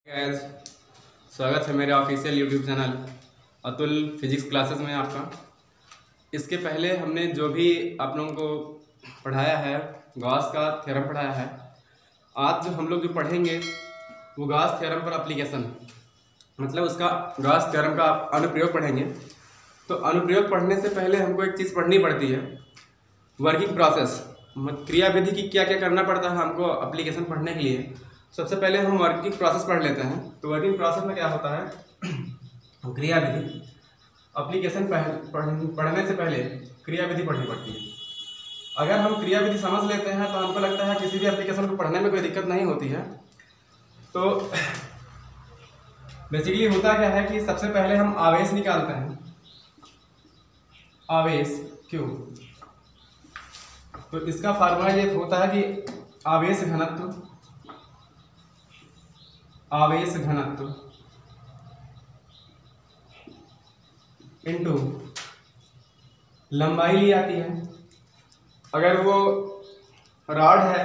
Guys, स्वागत है मेरे official YouTube channel Atul physics classes में आपका। इसके पहले हमने जो भी आप लोगों को पढ़ाया है गॉस का थ्योरम पढ़ाया है। आज जो हम लोग जो पढ़ेंगे वो गॉस थ्योरम पर एप्लीकेशन, मतलब उसका गॉस थ्योरम का अनुप्रयोग पढ़ेंगे। तो अनुप्रयोग पढ़ने से पहले हमको एक चीज़ पढ़नी पड़ती है, वर्किंग प्रोसेस, क्रिया विधि की क्या क्या करना पड़ता है हमको एप्लीकेशन पढ़ने के लिए। सबसे पहले हम वर्किंग प्रोसेस पढ़ लेते हैं। तो वर्किंग प्रोसेस में क्या होता है, क्रिया विधि। एप्लीकेशन पढ़ने से पहले क्रिया विधि पढ़नी पड़ती है। अगर हम क्रिया विधि समझ लेते हैं तो हमको लगता है किसी भी एप्लीकेशन को पढ़ने में कोई दिक्कत नहीं होती है। तो बेसिकली होता क्या है कि सबसे पहले हम आवेश निकालते हैं, आवेश क्यों। तो इसका फार्मूला ये होता है कि आवेश घनत्व, आवेश घनत्व इनटू लंबाई ली आती है। अगर वो रॉड है,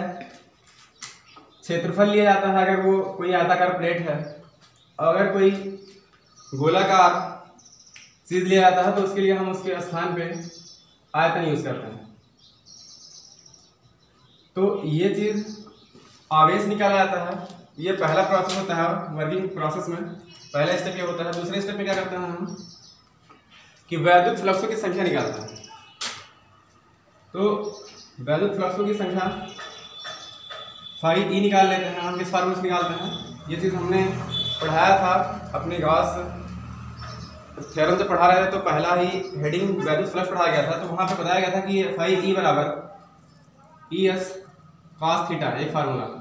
क्षेत्रफल लिया जाता है। अगर वो कोई आयताकार प्लेट है, अगर कोई गोलाकार चीज लिया जाता है तो उसके लिए हम उसके स्थान पे आयतन यूज करते हैं। तो ये चीज आवेश निकाला जाता है। ये पहला प्रोसेस होता है वर्किंग प्रोसेस में। पहला स्टेप ये होता है। दूसरे स्टेप में क्या करते हैं हम कि वैद्युत फ्लक्सों की संख्या निकालते हैं। तो वैद्युत फ्लक्सों की संख्या फाई ई निकाल लेते हैं। हम किस फार्मूले से निकालते हैं, ये चीज़ हमने पढ़ाया था अपने गॉस थ्योरम से पढ़ा रहे थे। तो पहला ही हेडिंग वैद्युत फ्लक्स पढ़ाया गया था। तो वहाँ पे बताया गया था कि फाई ई बराबर ई एस कॉस थीटा, एक फार्मूला।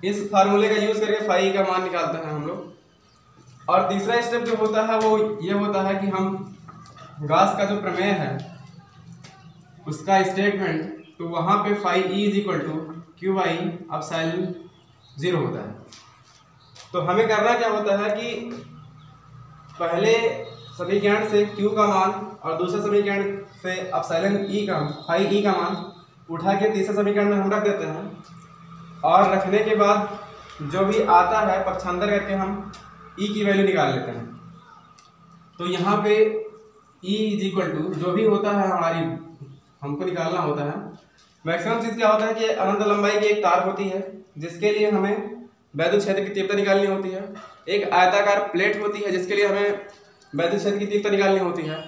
इस फार्मूले का यूज करके फाई का मान निकालते हैं हम लोग। और तीसरा स्टेप जो होता है वो ये होता है कि हम गॉस का जो प्रमेय है उसका स्टेटमेंट, तो वहां पे phi E is equal to Q by epsilon 0 होता है। तो हमें करना क्या होता है कि पहले समीकरण से क्यू का मान और दूसरे समीकरण से एप्सिलॉन ई का फाई ई का मान उठा के तीसरे समीकरण में हम रख देते हैं। और रखने के बाद जो भी आता है पक्षांतर करके हम ई की वैल्यू निकाल लेते हैं। तो यहाँ पे ई इज इक्वल टू जो भी होता है हमारी हमको निकालना होता है। मैक्सिमम चीज़ क्या होता है कि अनंत लंबाई की एक तार होती है जिसके लिए हमें वैद्युत क्षेत्र की तीव्रता निकालनी होती है। एक आयताकार प्लेट होती है जिसके लिए हमें वैद्युत क्षेत्र की तीव्रता निकालनी होती है।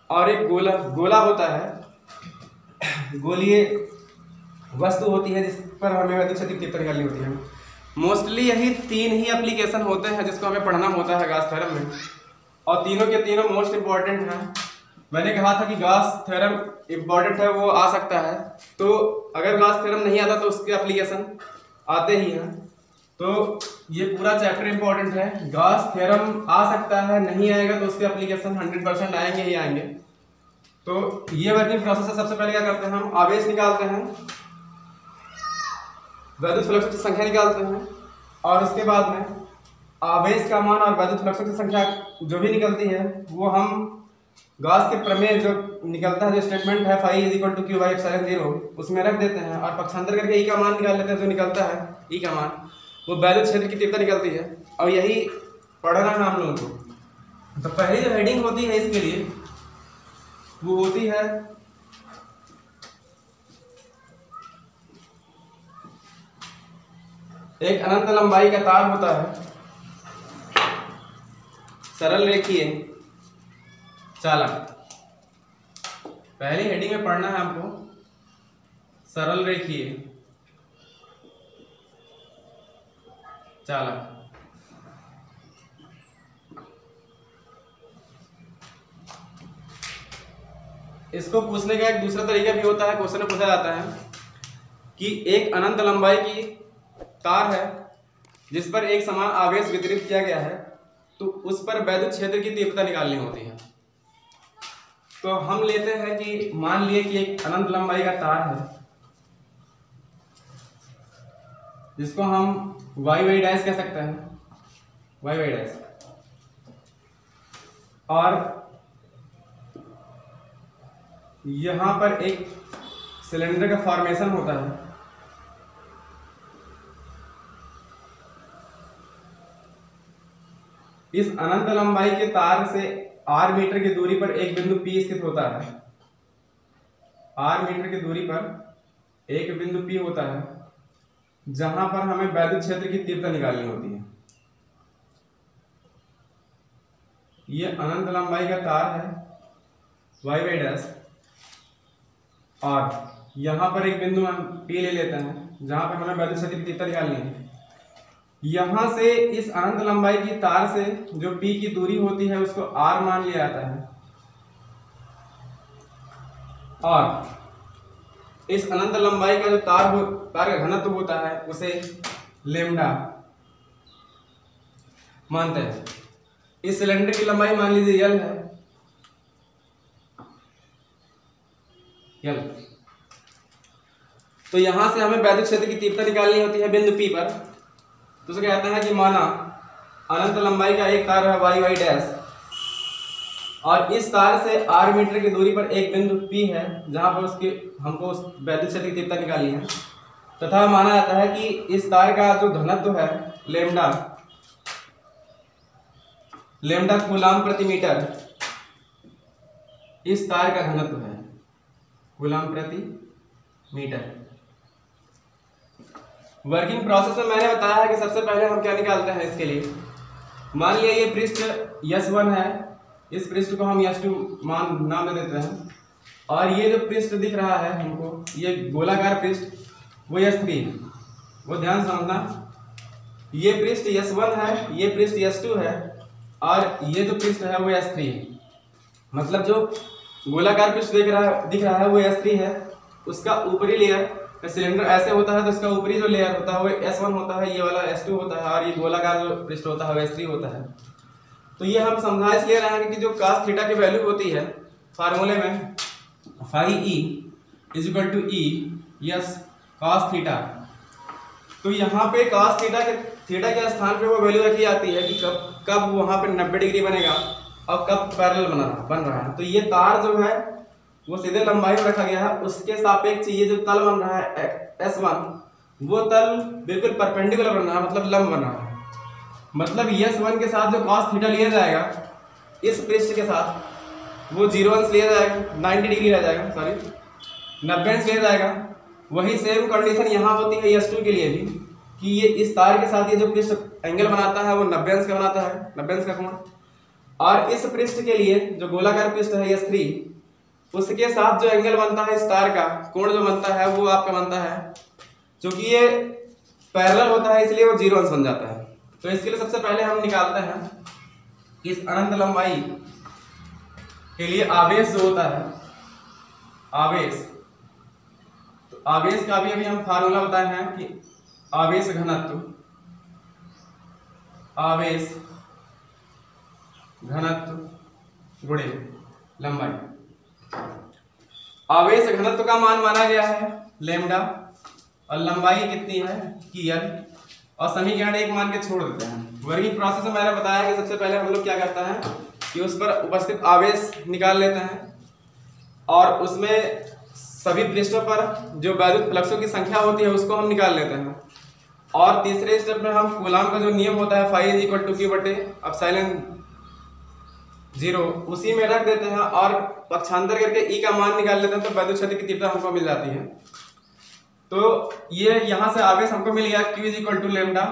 और एक गोला होता है, गोलीय वस्तु होती है जिस पर हमें वैद्युत क्षेत्र की तीव्रता निकालनी होती है। मोस्टली यही तीन ही एप्लीकेशन होते हैं जिसको हमें पढ़ना होता है गॉस थ्योरम में, और तीनों के तीनों मोस्ट इंपॉर्टेंट हैं। मैंने कहा था कि गॉस थ्योरम इंपॉर्टेंट है, वो आ सकता है। तो अगर गॉस थ्योरम नहीं आता तो उसके एप्लीकेशन आते ही हैं। तो ये पूरा चैप्टर इंपॉर्टेंट है। गॉस थ्योरम आ सकता है, नहीं आएगा तो उसके एप्लीकेशन 100% आएंगे ही आएंगे। तो ये वर्किंग प्रोसेस है। सबसे पहले क्या करते हैं, हम आवेश निकालते हैं, वैद्युत फ्लक्स की संख्या निकालते हैं, और उसके बाद में आवेश का मान और वैद्युत फ्लक्स की संख्या जो भी निकलती है वो हम गॉस के प्रमेय जो निकलता है, जो स्टेटमेंट है phi is equal to Q by epsilon 0, उसमें रख देते हैं और पक्षांतर करके ई का मान निकाल लेते हैं। जो निकलता है ई का मान वो वैद्युत क्षेत्र की तीव्रता निकलती है। और यही पढ़ना है हम लोगों को। तो पहली जो हेडिंग होती है इसके लिए वो होती है एक अनंत लंबाई का तार होता है, सरल रेखीय चालक। पहली हेडिंग में पढ़ना है आपको सरल रेखीय चालक। इसको पूछने का एक दूसरा तरीका भी होता है। क्वेश्चन में पूछा जाता है कि एक अनंत लंबाई की तार है जिस पर एक समान आवेश वितरित किया गया है, तो उस पर वैद्युत क्षेत्र की तीव्रता निकालनी होती है। तो हम लेते हैं कि मान लिए कि एक अनंत लंबाई का तार है जिसको हम वाई वाई डैश कह सकते हैं, वाई वाई डैश। और यहां पर एक सिलेंडर का फॉर्मेशन होता है इस अनंत लंबाई के तार से r मीटर की दूरी पर एक बिंदु P स्थित होता है। r मीटर की दूरी पर एक बिंदु P होता है जहां पर हमें वैद्युत क्षेत्र की तीव्रता निकालनी होती है। ये अनंत लंबाई का तार है y डैश, और यहां पर एक बिंदु हम P ले लेते हैं जहां पर हमें वैद्युत क्षेत्र की तीव्रता निकालनी है। यहां से इस अनंत लंबाई की तार से जो P की दूरी होती है उसको r मान लिया जाता है, और इस अनंत लंबाई का जो तार का घनत्व होता है उसे लेम्डा मानते हैं। इस सिलेंडर की लंबाई मान लीजिए L है, L। तो यहां से हमें वैद्युत क्षेत्र की तीव्रता निकालनी होती है बिंदु P पर। तो उसे कहते हैं कि माना अनंत लंबाई का एक तार है y डैश, और इस तार से r मीटर की दूरी पर एक बिंदु P है जहां पर उसके हमको उस वैद्युत क्षेत्र की तीव्रता निकालनी है, तथा माना जाता है कि इस तार का जो घनत्व है लेम्डा, लेम्डा कूलाम प्रति मीटर इस तार का घनत्व है, कूलाम प्रति मीटर। वर्किंग प्रोसेस में मैंने बताया है कि सबसे पहले हम क्या निकालते हैं इसके लिए। मान लिया ये पृष्ठ S1 है, इस पृष्ठ को हम S2 नाम दे देते हैं, और ये जो पृष्ठ दिख रहा है हमको, ये गोलाकार पृष्ठ वो S3 है। वो ध्यान समझना, ये पृष्ठ S1 है, ये पृष्ठ S2 है, और ये जो पृष्ठ है वो S3 है। मतलब जो गोलाकार पृष्ठ दिख रहा है वो S3 है। उसका ऊपरी लेयर सिलेंडर ऐसे होता है तो इसका ऊपरी जो लेयर होता है वो S1 होता है, ये वाला S2 होता है, और ये गोलाकार जो पृष्ठ होता है वो S3 होता है। तो ये हम समझा इसलिए रहे हैं कि जो cos थीटा की वैल्यू होती है फार्मूले में phi E is equal to E s cos theta. तो यहाँ पे cos थीटा के स्थान पे वो वैल्यू रखी जाती है कि कब वहाँ पे 90 डिग्री बनेगा और कब पैरेलल बन रहा है। तो ये तार जो है वो सीधे लंबाई में रखा गया है, उसके सापेक्ष ये जो तल बन रहा है S1 वो तल बिल्कुल परपेंडिकुलर बन रहा है, मतलब लंब बन रहा है। मतलब S1 के साथ जो cos थीटा लिया जाएगा इस पृष्ठ के साथ वो 0 अंश लिया जाएगा, 90 डिग्री रह जाएगा, सॉरी 90 अंश लिया जाएगा। वही सेम कंडीशन यहाँ होती है S2 के लिए भी कि ये इस तार के साथ ये जो पृष्ठ एंगल बनाता है वो 90 अंश का बनाता है, 90 अंश का कोण। और इस पृष्ठ के लिए जो गोलाकार पृष्ठ है S3 उसके साथ जो एंगल बनता है इस तार का कोण जो बनता है वो आपका बनता है, क्योंकि ये पैरेलल होता है इसलिए वो 0 अंश बन जाता है। तो इसके लिए सबसे पहले हम निकालते हैं कि इस अनंत लंबाई के लिए आवेश जो होता है, आवेश, तो आवेश का भी अभी हम फार्मूला बताए हैं कि आवेश घनत्व, आवेश घनत्व गुणे लंबाई। आवेश घनत्व का मान माना गया है लेम्डा, और लंबाई कितनी है कि L, और समीकरण 1 मान के छोड़ देते हैं। वर्किंग प्रोसेस में मैंने बताया कि सबसे पहले हम लोग क्या करते हैं कि उस पर उपस्थित आवेश निकाल लेते हैं, और उसमें सभी पृष्ठों पर जो वैद्युत फ्लक्सों की संख्या होती है उसको हम निकाल लेते हैं। और तीसरे स्टेप में हम कूलाम का जो नियम होता है phi is equal to Q बटे एप्सिलॉन 0 उसी में रख देते हैं, और पक्षांतर करके E का मान निकाल लेते हैं, तो वैद्युत क्षेत्र की तीव्रता हमको मिल जाती है। तो ये यहाँ से आवेश हमको मिल गया Q is equal to lambda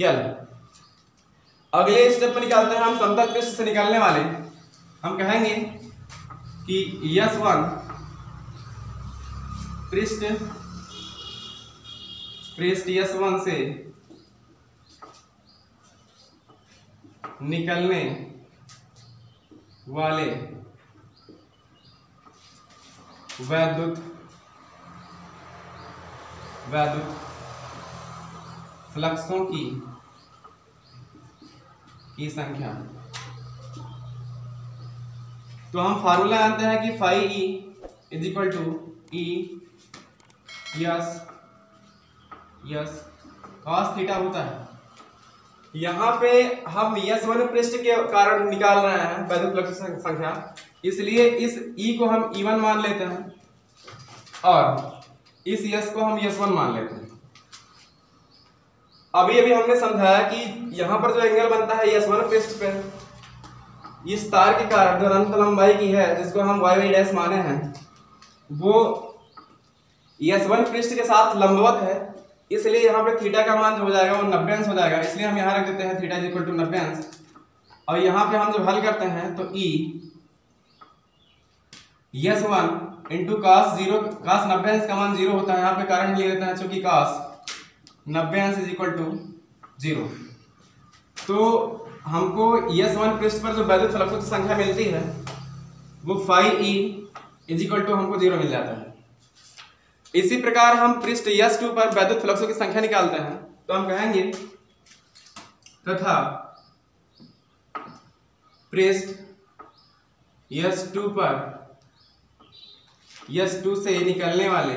L। अगले स्टेप में निकालते हैं हम समतल पृष्ठ से निकालने वाले, हम कहेंगे कि S1 पृष्ठ S1 से निकलने वाले वैद्युत फ्लक्सों की संख्या। तो हम फार्मूला जानते हैं कि phi E is equal to E s cos theta होता है। यहाँ पे हम S1 पृष्ठ के कारण निकाल रहे हैं वैद्युत फ्लक्स संख्या, इसलिए इस E को हम E1 मान लेते हैं और इस S को हम S1 मान लेते हैं। अभी अभी हमने समझाया कि यहाँ पर जो एंगल बनता है S1 पृष्ठ पे इस तार के कारण जो अनंत लंबाई की है जिसको हम y डैश माने हैं वो S1 पृष्ठ के साथ लंबवत है, इसलिए यहाँ पे थीटा का मान जो हो जाएगा वो 90 अंश हो जाएगा। इसलिए हम यहाँ रख देते हैं थीटा इक्वल टू 90 अंश। और यहाँ पे हम जब हल करते हैं तो E S1 इंटू कास 0, कास 90 अंश का मान 0 होता है, यहाँ पे कारण ले लेते हैं चूंकि कास 90 अंश इज इक्वल टू 0। तो हमको S1 पृष्ठ पर जो वैद्युत फ्लक्सों की संख्या मिलती है वो phi E is equal to हमको 0 मिल जाता है। इसी प्रकार हम पृष्ठ S2 पर वैद्युत फ्लक्सों की संख्या निकालते हैं तो हम कहेंगे तथा पृष्ठ S2 पर S2 से निकलने वाले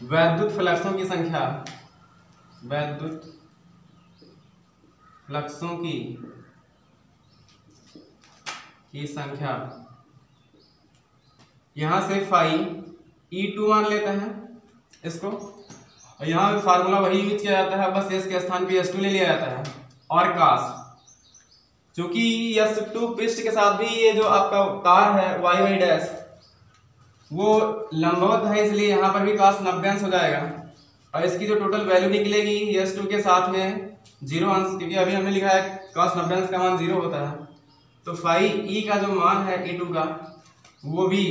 वैद्युत फ्लक्सों की संख्या, वैद्युत फ्लक्सों की संख्या यहां से phi E2 मान लेते हैं इसको, और यहाँ पे फार्मूला वही यूज किया जाता है, बस S के स्थान पे S2 ले लिया जाता है। और कास क्योंकि S2 पृष्ठ के साथ भी ये जो आपका तार है y डैश वो लंबवत है, इसलिए यहाँ पर भी कास 90 अंश हो जाएगा। और इसकी जो टोटल वैल्यू निकलेगी S2 के साथ में 0 अंश, क्योंकि अभी हमने लिखा है कास 90 अंश का मान 0 होता है। तो phi E का जो मान है E2 का वो भी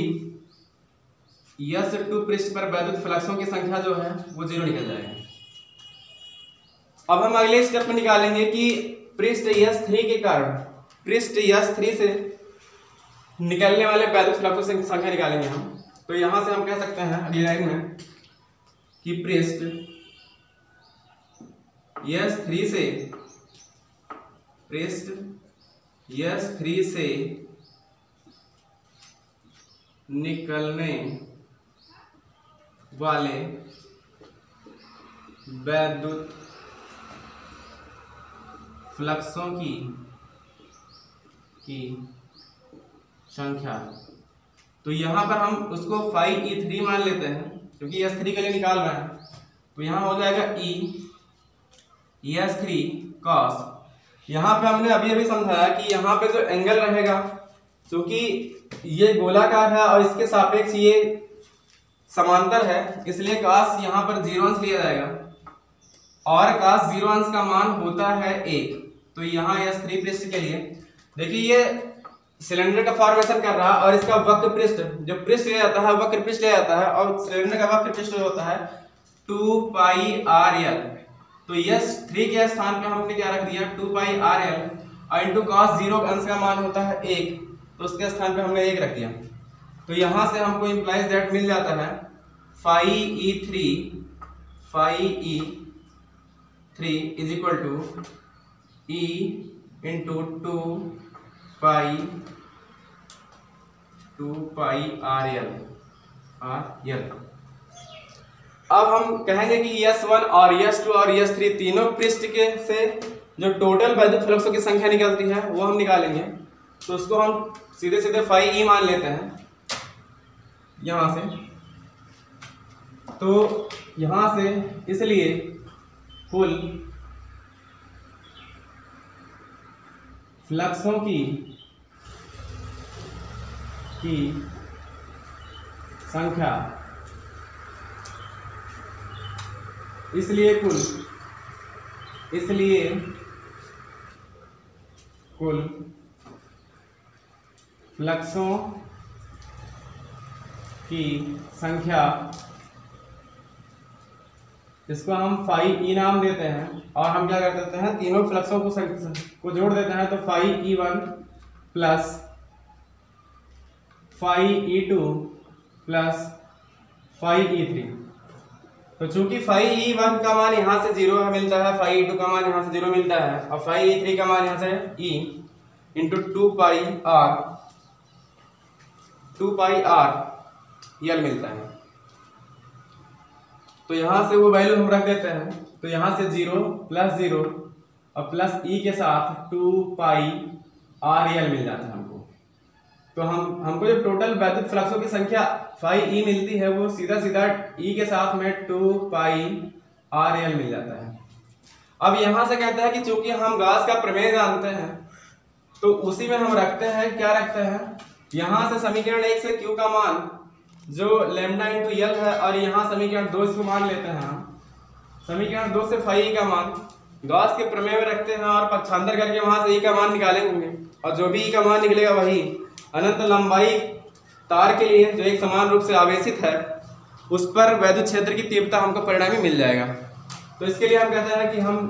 S2 पृष्ठ पर वैद्युत फ्लक्सों की संख्या जो है वो 0 निकल जाएगा। अब हम अगले स्टेप में निकालेंगे कि पृष्ठ S3 के कारण, पृष्ठ S3 से निकलने वाले वैद्युत फ्लक्सों की संख्या निकालेंगे हम। तो यहां से हम कह सकते हैं अगली लाइन में कि पृष्ठ S3 से निकलने वाले वैद्युत फ्लक्सों की संख्या, तो यहां पर हम उसको phi E3 मान लेते हैं क्योंकि S3 के लिए निकाल रहे हैं। तो यहां हो जाएगा S3 cos, यहाँ पे हमने अभी अभी समझाया कि यहाँ पे जो एंगल रहेगा क्योंकि ये गोलाकार है और इसके सापेक्ष ये समांतर है, इसलिए कास यहाँ पर 0 अंश लिया जाएगा और कास 0 अंश का मान होता है 1। तो यहाँ S3 पृष्ठ के लिए देखिए ये सिलेंडर का फॉर्मेशन कर रहा है और इसका वक्र पृष्ठ जो पृष्ठ ले जाता है वक्र पृष्ठ ले जाता है और सिलेंडर का वक्र पृष्ठ होता है 2 pi RL। तो S3 के स्थान पे हमने क्या रख दिया 2 pi RL और इंटू cos 0 अंश का मान होता है 1, तो उसके स्थान पे हमने 1 रख दिया। तो यहां से हमको इंप्लाइज दैट मिल जाता है phi E3 is equal to E into 2 pi RL। अब हम कहेंगे कि S1 और S2 और S3 तीनों पृष्ठ के से जो टोटल वैद्युत फ्लक्सों की संख्या निकलती है वो हम निकालेंगे। तो उसको हम सीधे सीधे phi E मान लेते हैं यहां से। तो यहां से इसलिए कुल फ्लक्सों की संख्या, इसलिए कुल फ्लक्सों की संख्या, इसको हम phi E नाम देते हैं और हम क्या कर देते हैं तीनों फ्लक्सों को जोड़ देते हैं। तो phi E1 plus phi E2 plus phi E3। तो चूंकि phi E1 का मान यहाँ से 0 मिलता है, phi E2 का मान यहाँ से 0 मिलता है और phi E3 का मान यहाँ से E इंटू 2 pi R यल मिलता है। तो यहां से वो वैल्यू हम रख देते हैं। तो यहां से 0 प्लस 0 और प्लस E के साथ 2 pi RL मिल जाता है हमको। तो हमको जो टोटल वैद्युत फ्लक्सों की संख्या फाई ई मिलती है वो सीधा सीधा ई के साथ में 2 पाई आर एल मिल जाता है। अब यहां से कहता है कि चूंकि हम गॉस का प्रमेय जानते हैं तो उसी में हम रखते हैं, क्या रखते हैं, यहां से समीकरण 1 से क्यू का मान जो लैम्डा इंटू एल है और यहाँ समीकरण 2 इसको मान लेते हैं हम, समीकरण 2 से फाई ई का मान गॉस के प्रमेय में रखते हैं और पक्षांतर करके वहां से ई का मान निकालेंगे और जो भी ई का मान निकलेगा वही अनंत लंबाई तार के लिए जो एक समान रूप से आवेशित है उस पर वैद्युत क्षेत्र की तीव्रता हमको परिणामी मिल जाएगा। तो इसके लिए हम कहते हैं कि हम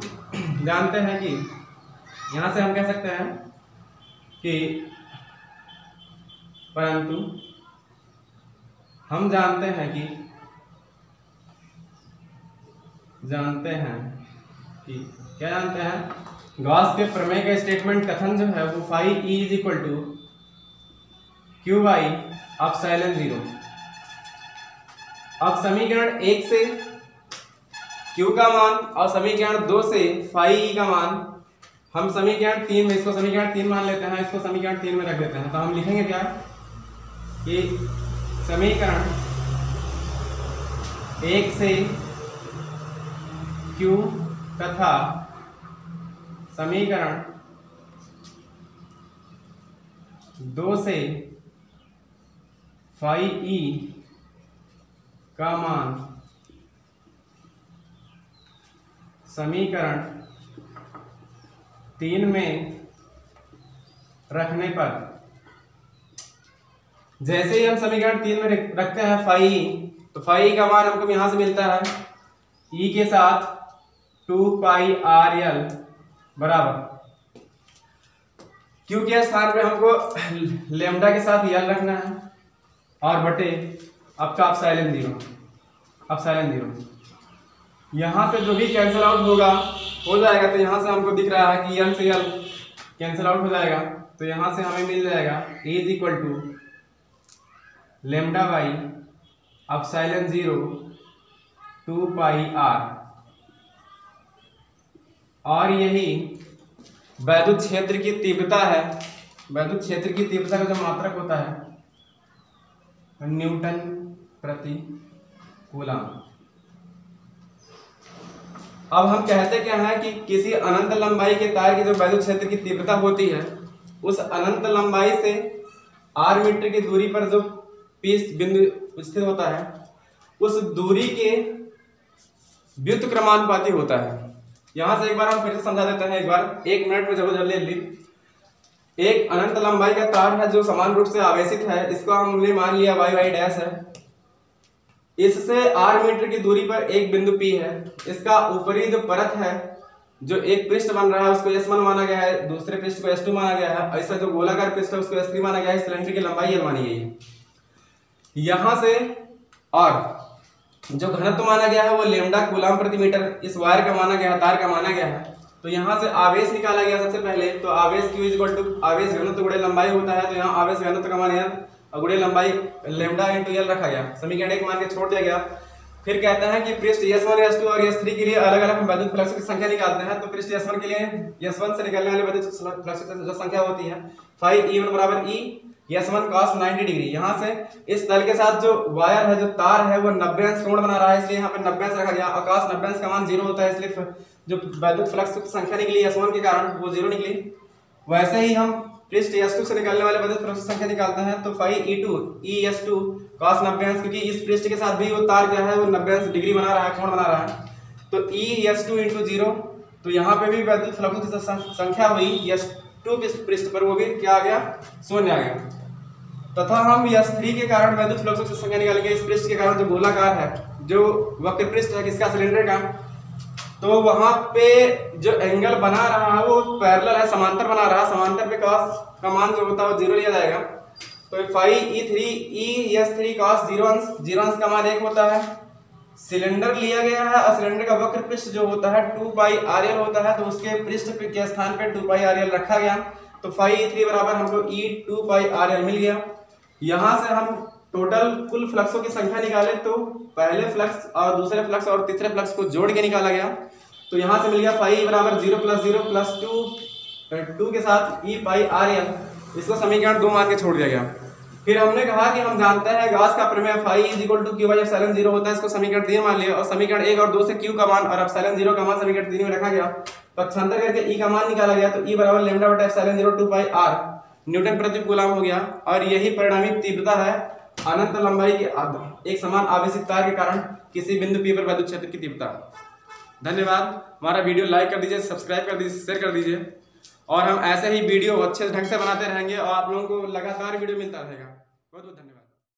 जानते हैं कि यहाँ से हम कह सकते हैं कि परंतु हम जानते हैं कि क्या जानते हैं, गॉस के प्रमेय का स्टेटमेंट कथन जो है वो phi E is equal to Q by epsilon 0। अब समीकरण 1 से क्यू का मान और समीकरण 2 से फाई ई का मान हम समीकरण 3 में, इसको समीकरण 3 मान लेते हैं, इसको समीकरण 3 में रख देते हैं। तो हम लिखेंगे क्या कि समीकरण 1 से क्यू तथा समीकरण 2 से फाई ई का मान समीकरण 3 में रखने पर, जैसे ही हम समीकरण 3 में रखते हैं फाई ई, तो फाई ई का मान हमको यहां से मिलता है ई के साथ 2 पाई आर एल बराबर क्यू के स्थान पे हमको लेमडा के साथ एल रखना है और बटे आपका एप्सिलॉन 0। यहाँ से जो भी कैंसिल आउट हो जाएगा तो यहाँ से हमको दिख रहा है कि एल से एल कैंसिल आउट हो जाएगा, तो यहाँ से हमें मिल जाएगा A is equal to lambda by epsilon 0 2 pi R. और यही वैद्युत क्षेत्र की तीव्रता है। वैद्युत क्षेत्र की तीव्रता का जो मात्रक होता है न्यूटन प्रति कूलम। अब हम कहते क्या है कि किसी अनंत लंबाई के तार की जो वैद्युत क्षेत्र की तीव्रता होती है उस अनंत लंबाई से आर मीटर की दूरी पर जो पी बिंदु स्थित होता है उस दूरी के व्युत्क्रमानुपाती होता है। यहां से एक बार हम फिर से समझा देते हैं, एक बार 1 मिनट में जल्दी। एक अनंत लंबाई का तार है जो समान रूप से आवेशित है, इसको हमने मान लिया वाई वाई डैश है। इससे आर मीटर की दूरी पर एक बिंदु P है। इसका ऊपरी जो परत है, जो एक पृष्ठ बन रहा है उसको S1 माना गया है, दूसरे पृष्ठ को S2 माना गया है, ऐसा जो गोलाकार पृष्ठ है उसको S3 माना गया है। सिलेंडर की लंबाई L मानी गई है। यहां से और जो घनत्व माना गया है वो लेमडा कूलम प्रति मीटर इस वायर का माना गया है, तार का माना गया है। तो यहाँ से आवेश निकाला गया सबसे पहले, तो आवेश Q इक्वल टू आवेश घनत्व गुणे लंबाई होता है। तो यहाँ आवेश घनत्व का मान L और गुणे लंबाई लेमडा इंटू L रखा गया, समीकरण 1 मान के छोड़ दिया गया। फिर कहता है कि पृष्ठ S1 S2 और S3 के लिए अलग अलग हम वैद्युत फ्लक्स की संख्या निकालते हैं। तो पृष्ठ S1 के लिए S1 से निकलने वाले वैद्युत फ्लक्स की जो संख्या होती है फाई E1 बराबर E S1 cos 90 डिग्री। यहाँ से इस तल के साथ जो वायर है, जो तार है वो 90 अंश कोण बना रहा है, इसलिए यहाँ पे 90 अंश रखा गया। और cos 90 अंश का मान 0 होता है, इसलिए जो वैद्युत फ्लक्स की संख्या निकली S1 के कारण वो 0 निकली। वैसे ही हम पृष्ठ S2 से निकलने वाले वैद्युत फ्लक्स की संख्या निकालते हैं। तो फाई E2 ES2 cos 90 अंश, क्योंकि इस पृष्ठ के साथ भी वो तार क्या है वो 90 अंश डिग्री बना रहा है, कोण बना रहा है। तो ES2 इंटू 0, तो यहाँ पे भी वैद्युत फ्लक्स की संख्या हुई S2 पृष्ठ पर वो भी क्या आ गया, 0 आ गया। तथा हम S3 के कारण वैद्युत फ्लक्स की संख्या निकालेंगे। इस पृष्ठ के कारण जो गोलाकार है, जो वक्र पृष्ठ है किसका, सिलेंडर का, तो वहां पे जो एंगल बना रहा है वो पैरेलल है, समांतर बना रहा है। समांतर पे cos का मान जो होता है वो 0 लिया जाएगा। तो फाई ES3 cos 0 अंश का मान 1 होता है। सिलेंडर लिया गया है और सिलेंडर का वक्र पृष्ठ जो होता है 2 पाई RL होता है, तो उसके पृष्ठ के स्थान पे 2 पाई RL रखा गया। तो फाई E3 बराबर हमको E2 पाई RL मिल गया। यहां से हम टोटल कुल फ्लक्सों की संख्या निकाले तो पहले फ्लक्स और दूसरे फ्लक्स और तीसरे फ्लक्स को जोड़ के निकाला गया। तो यहां से मिल गया फाई बराबर 0 + 0 + 2 के साथ E पाई RL। इसको समीकरण 2 मान के छोड़ दिया गया। फिर हमने कहा कि हम जानते हैं गॉस का प्रमेय phi = q/ε0 होता है, इसको समीकरण 3 मान लिया और समीकरण 1 और 2 से q का मान और ε0 का मान समीकरण 3 में रखा गया। पक्षांतर करके E का मान निकाला गया तो E बराबर λ/ε0 2πr न्यूटन प्रति कूलम हो गया। और यही परिणामी तीव्रता है अनंत लंबाई के एक समान आवेशित तार के कारण किसी बिंदु P पर विद्युत क्षेत्र की तीव्रता। धन्यवाद। हमारा वीडियो लाइक कर दीजिए, सब्सक्राइब कर दीजिए, शेयर कर दीजिए और हम ऐसे ही वीडियो अच्छे ढंग से बनाते रहेंगे और आप लोगों को लगातार वीडियो मिलता रहेगा। बहुत बहुत धन्यवाद।